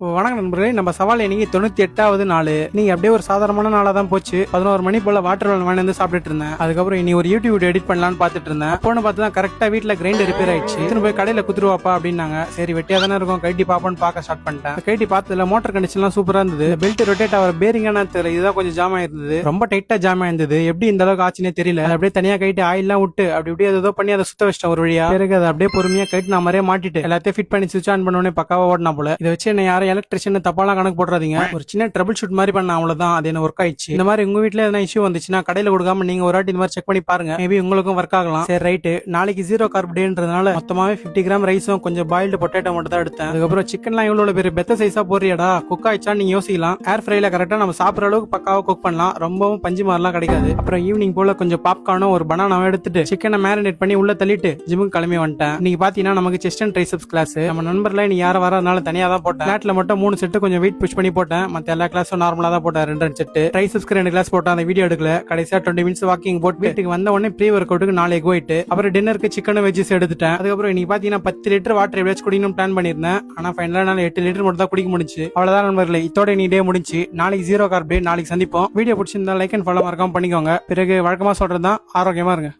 வணக்கம் நண்பர்களே, நம்ம சவால் இன்னைக்கு 98வது நாள். நீங்க அப்படியே ஒரு சாதாரணமான நாளா தான் போச்சு. 11 மணி போல வாட்டர் வாங்கி வந்து சாப்பிட்டுட்டு இருந்தேன். அதுக்கப்புறம் இனி ஒரு யூடியூப் வீடியோ எடிட் பண்ணலாம்னு பாத்துட்டு இருந்தேன். போன பார்த்து தான் கரெக்டா வீட்டுல கிரைண்டர் ரிப்பேர் ஆயிடுச்சு. திரும்ப போய் கடையில குத்துருவாப்பா அப்படின்னாங்க. சரி வெட்டியா தானே இருக்கும், கைட்டி பாப்பான்னு பார்க்க ஸ்டார்ட் பண்ணிட்டேன். கைட்டி பார்த்ததுல மோட்டர் கண்டிஷன் எல்லாம் சூப்பரா இருந்தது. பெல்ட் ரொட்டேட் ஆகிற பேரிங்கான தெரியல, இதுதான் கொஞ்சம் ஜாம் ஆயிருந்தது. ரொம்ப டைட்டா ஜாம் ஆயிருந்தது. எப்படி இந்த அளவுக்கு ஆச்சுன்னே தெரியல. அப்படியே தனியா கைட்டு ஆயில் எல்லாம் விட்டு அப்படி ஏதோ பண்ணி அதை சுத்த வச்சிட்டேன் ஒரு வழியா. பிறகு அதை அப்படியே பொறுமையா கைட்டு நான் மாதிரியே மாட்டிட்டு எல்லாத்தையும் ஃபிட் பண்ணி சுவிட்ச் ஆன் பண்ணோடனே பக்காவா ஓடனா போல. இதை வச்சு என்ன யாரும் எலக்ட்ரிஷியன் தப்பாலாம் கணக்கு போடுறாதீங்க. ஒரு சின்ன ட்ரபிள் ஷூட் மாதிரி பண்ண அவ்வளவுதான். அது என்ன ஒர்க் ஆயிடுச்சு. இந்த மாதிரி உங்க வீட்டுல எதனா இஷ்யூ வந்துச்சுன்னா கடையில கொடுக்காம நீங்க ஒரு வாட்டி இந்த மாதிரி செக் பண்ணி பாருங்க. மேபி உங்களுக்கும் ஒர்க் ஆகலாம். சரி ரைட்டு, நாளைக்கு ஜீரோ கார்ப் டேன்றதுனால மொத்தமாவே 50 கிராம் ரைஸும் கொஞ்சம் பாயில்டு பொட்டேட்டோ மட்டும் தான் எடுத்தேன். அதுக்கப்புறம் சிக்கன்லாம் இவ்வளவு பேர் பெத்த சைஸா போறியாடா, குக் ஆயிடுச்சான்னு நீங்க யோசிக்கலாம். ஏர் ஃப்ரைல கரெக்டா நம்ம சாப்பிடுற அளவுக்கு பக்காவா குக் பண்ணலாம். ரொம்பவும் பஞ்சு மாதிரிலாம் கிடைக்காது. அப்புறம் ஈவினிங் போல கொஞ்சம் பாப்கார்னும் ஒரு பனானாவும் எடுத்துட்டு சிக்கனை மேரினேட் பண்ணி உள்ள தள்ளிட்டு ஜிம்முக்கு கிளம்பி வந்துட்டேன். இன்னைக்கு பாத்தீங்கன்னா நமக்கு செஸ்ட் அண்ட் ட்ரைசெப்ஸ் கிளாஸ். நம்ம நண்பர்ல நீ யாரும் வரதுனால தனியா தான் போட்டேன். பிளாட்ல மட்டும் 3 செட்டு கொஞ்சம் வெயிட் புஷ் பண்ணி போட்டேன். மத்த எல்லா கிளாஸும் நார்மலா தான் போட்டேன். 2 செட்டு ட்ரைசெப்ஸ்க்கு 2 கிளாஸ் போட்டேன். அந்த வீடியோ எடுக்கல. கடைசியா 20 மினிட்ஸ் வாக்கிங் போட்டு வீட்டுக்கு வந்த உடனே ப்ரீ ஒர்க் அவுட்டுக்கு 4 எக் ஒயிட், அப்புறம் டின்னருக்கு சிக்கன் வெஜ்ஜஸ் எடுத்துட்டேன். அதுக்கப்புறம் இன்னைக்கு பாத்தீங்கன்னா 10 லிட்டர் வாட்டர் எப்படியாச்சும் குடிக்கணும்னு பிளான் பண்ணிருந்தேன். ஆனா ஃபைனலா என்னால 8 லிட்டர் மட்டும் தான் குடிக்க முடிஞ்சு. அவ்வளவுதான் நண்பர்களே, இதோட நீ டே முடிஞ்சு. நாளைக்கு ஜீரோ கார்ப் டே. நாளைக்கு சந்திப்போம். வீடியோ பிடிச்சிருந்தா லைக் அண்ட் ஃபாலோ மறக்காம பண்ணிக்கோங்க. பிறகு வழக்கமா சொல்றதுதான், ஆரோக்கியமா இருங்க.